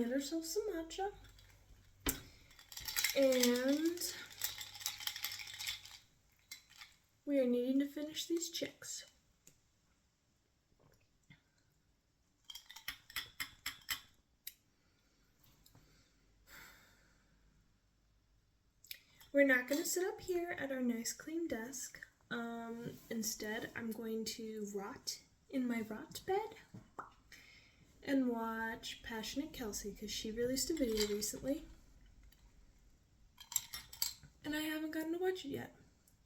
made ourselves some matcha. And we are needing to finish these chicks. We're not going to sit up here at our nice clean desk. Instead, I'm going to rot in my rot bed and watch Passionate Kelsey because she released a video recently and I haven't gotten to watch it yet.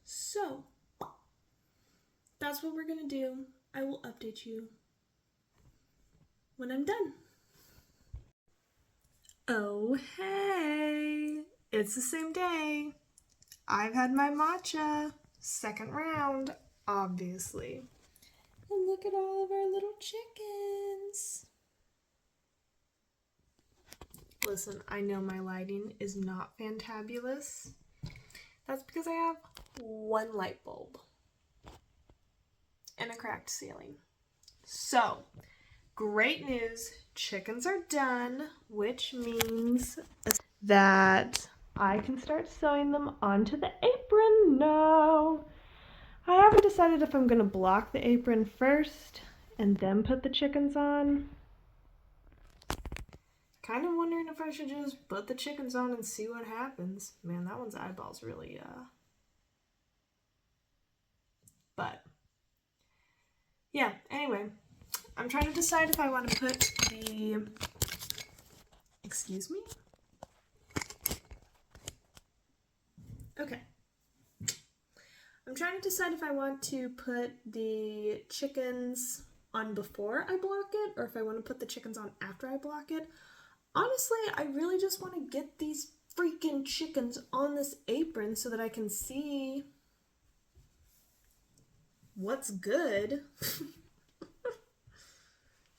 So, that's what we're going to do. I will update you when I'm done. Oh, hey! It's the same day. I've had my matcha. Second round, obviously. And look at all of our little chickens. Listen, I know my lighting is not fantabulous. That's because I have one light bulb and a cracked ceiling. So, great news, chickens are done, which means that I can start sewing them onto the apron now. I haven't decided if I'm going to block the apron first and then put the chickens on. Kind of wondering if I should just put the chickens on and see what happens. Man, that one's eyeballs really, But, yeah, anyway. I'm trying to decide if I want to put the... Excuse me? Okay. I'm trying to decide if I want to put the chickens on before I block it or if I want to put the chickens on after I block it. Honestly, I really just want to get these freaking chickens on this apron so that I can see what's good.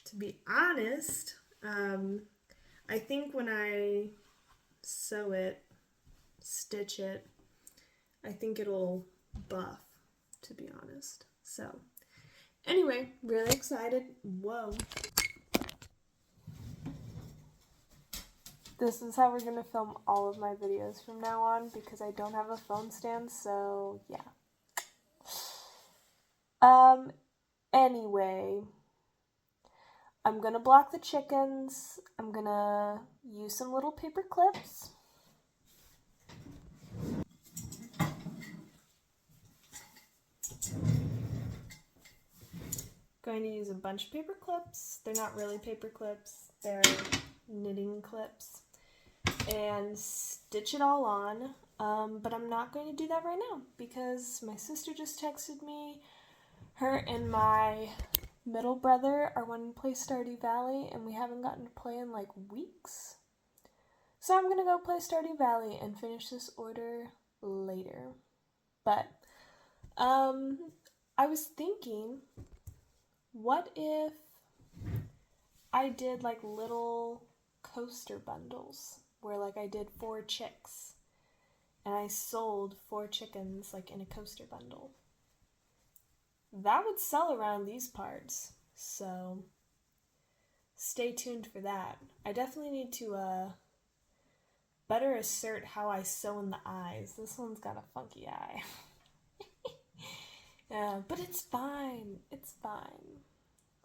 To be honest, I think when I sew it, stitch it, I think it'll buff, to be honest. So, anyway, really excited. Whoa. This is how we're going to film all of my videos from now on because I don't have a phone stand, so yeah. Anyway, I'm going to block the chickens. I'm going to use some little paper clips. Going to use a bunch of paper clips. They're not really paper clips, they're knitting clips. And stitch it all on, but I'm not going to do that right now because my sister just texted me. Her and my middle brother are wanting to play Stardew Valley and we haven't gotten to play in like weeks. So I'm going to go play Stardew Valley and finish this order later. But I was thinking, what if I did like little coaster bundles where like I did 4 chicks and I sold 4 chickens like in a coaster bundle. That would sell around these parts, so stay tuned for that. I definitely need to better assert how I sew in the eyes. This one's got a funky eye. Yeah, but it's fine. It's fine.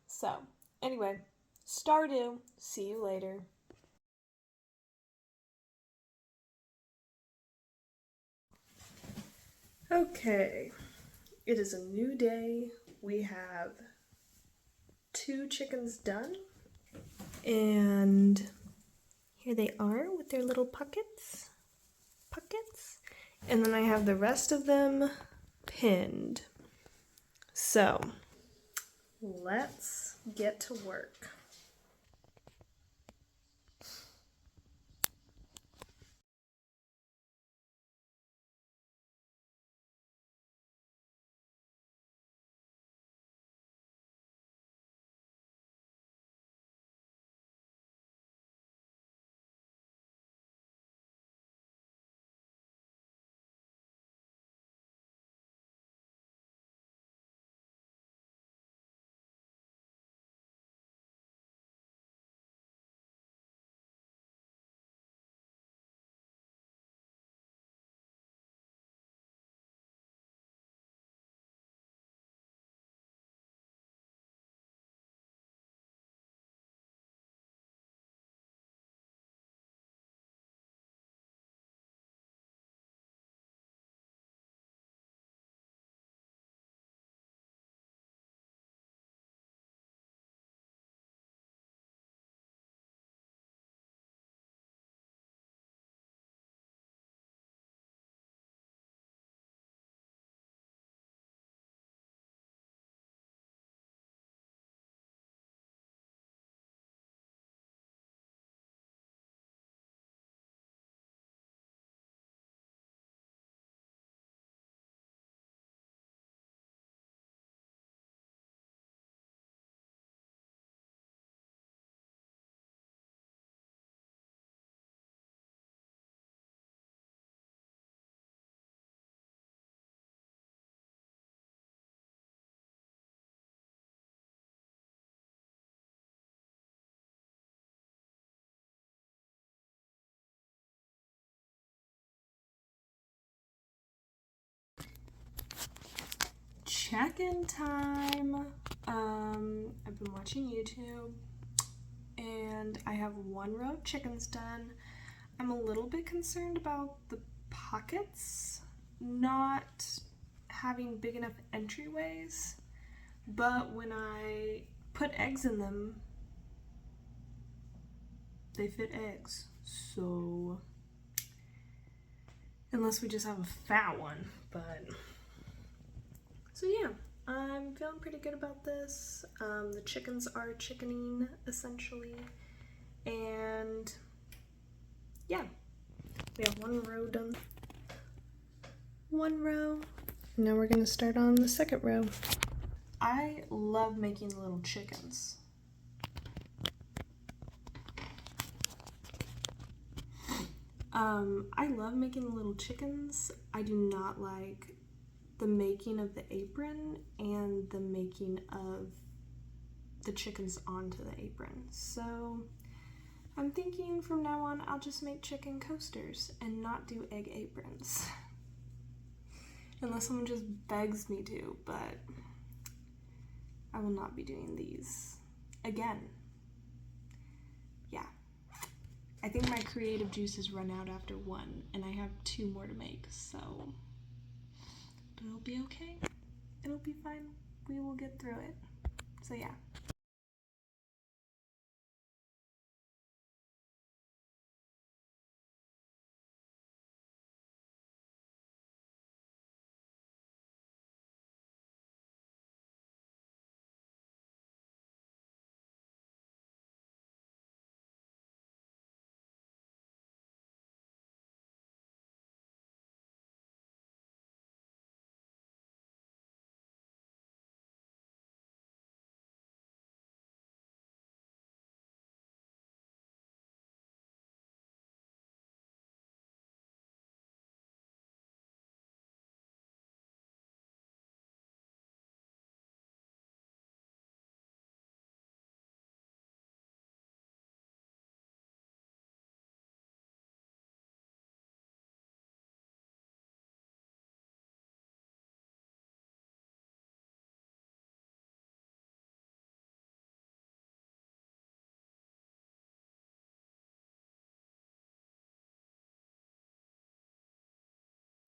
So, anyway, Stardew. See you later. Okay, it is a new day. We have 2 chickens done, and here they are with their little puckets, and then I have the rest of them pinned. So, let's get to work. check-in time. I've been watching YouTube and I have 1 row of chickens done. I'm a little bit concerned about the pockets not having big enough entryways, but when I put eggs in them, they fit eggs. So, unless we just have a fat one, but so yeah, I'm feeling pretty good about this. The chickens are chickening essentially, and yeah, we have 1 row done. 1 row. Now we're gonna start on the 2nd row. I love making the little chickens. I love making the little chickens. I do not like the making of the apron and the making of the chickens onto the apron. So I'm thinking from now on I'll just make chicken coasters and not do egg aprons. Unless someone just begs me to, but I will not be doing these again. Yeah. I think my creative juices run out after 1, and I have 2 more to make, so. But it'll be okay. It'll be fine. We will get through it. So yeah.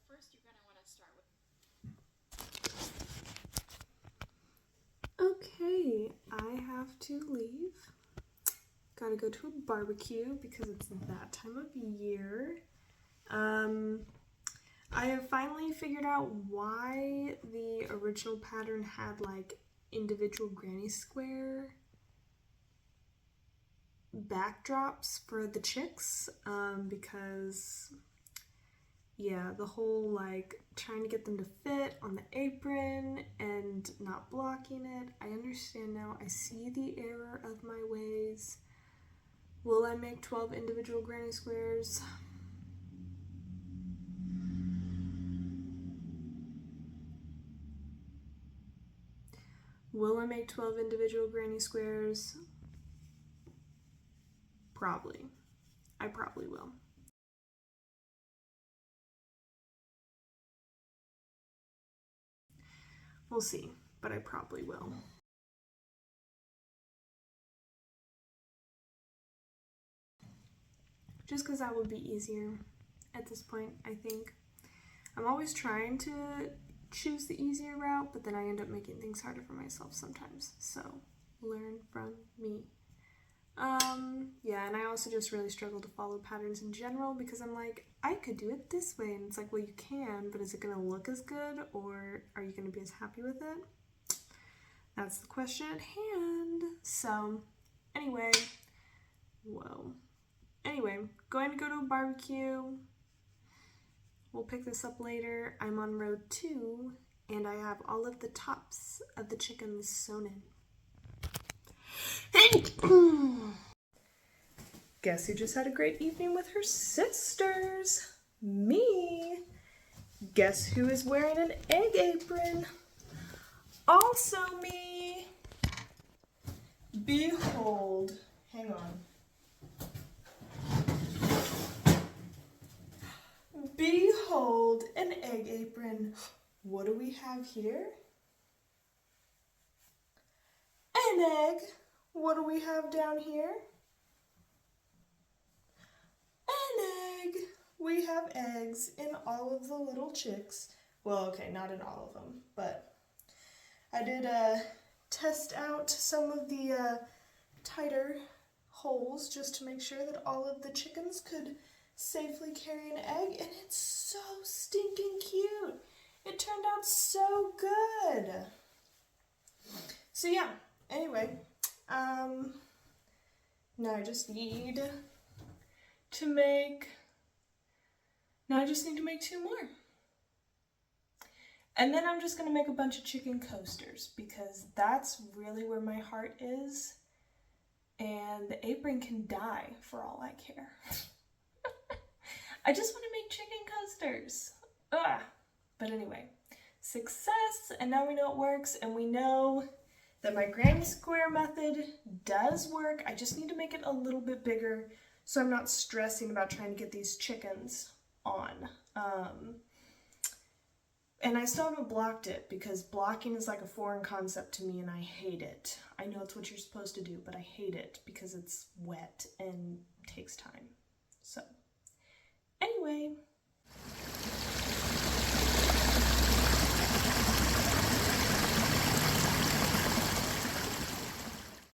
First, you're going to want to start with... Okay, I have to leave. Gotta go to a barbecue because it's that time of year. I have finally figured out why the original pattern had like individual granny square backdrops for the chicks, because yeah, the whole like trying to get them to fit on the apron and not blocking it. I understand now. I see the error of my ways. Will I make 12 individual granny squares? Will I make 12 individual granny squares? Probably. I probably will. We'll see, but I probably will. Just because that would be easier at this point, I think. I'm always trying to choose the easier route, but then I end up making things harder for myself sometimes. So, learn from me. Yeah, and I also just really struggle to follow patterns in general because I'm like, I could do it this way, and it's like, well, you can, but is it going to look as good, or are you going to be as happy with it? That's the question at hand. So, anyway, going to go to a barbecue. We'll pick this up later. I'm on row 2, and I have all of the tops of the chickens sewn in. Guess who just had a great evening with her sisters? Me. Guess who is wearing an egg apron? Also me. Behold. Hang on. Behold an egg apron. What do we have here? An egg. What do we have down here? An egg. We have eggs in all of the little chicks. Well, okay, not in all of them, but I did test out some of the tighter holes just to make sure that all of the chickens could safely carry an egg, and it's so stinking cute. It turned out so good. So yeah, anyway, now I just need to make 2 more. And then I'm just going to make a bunch of chicken coasters because that's really where my heart is. And the apron can die for all I care. I just want to make chicken coasters. Ugh. But anyway, success, and now we know it works, and we know that my granny square method does work. I just need to make it a little bit bigger so I'm not stressing about trying to get these chickens on. And I still haven't blocked it because blocking is like a foreign concept to me and I hate it. I know it's what you're supposed to do, but I hate it because it's wet and takes time. So, anyway.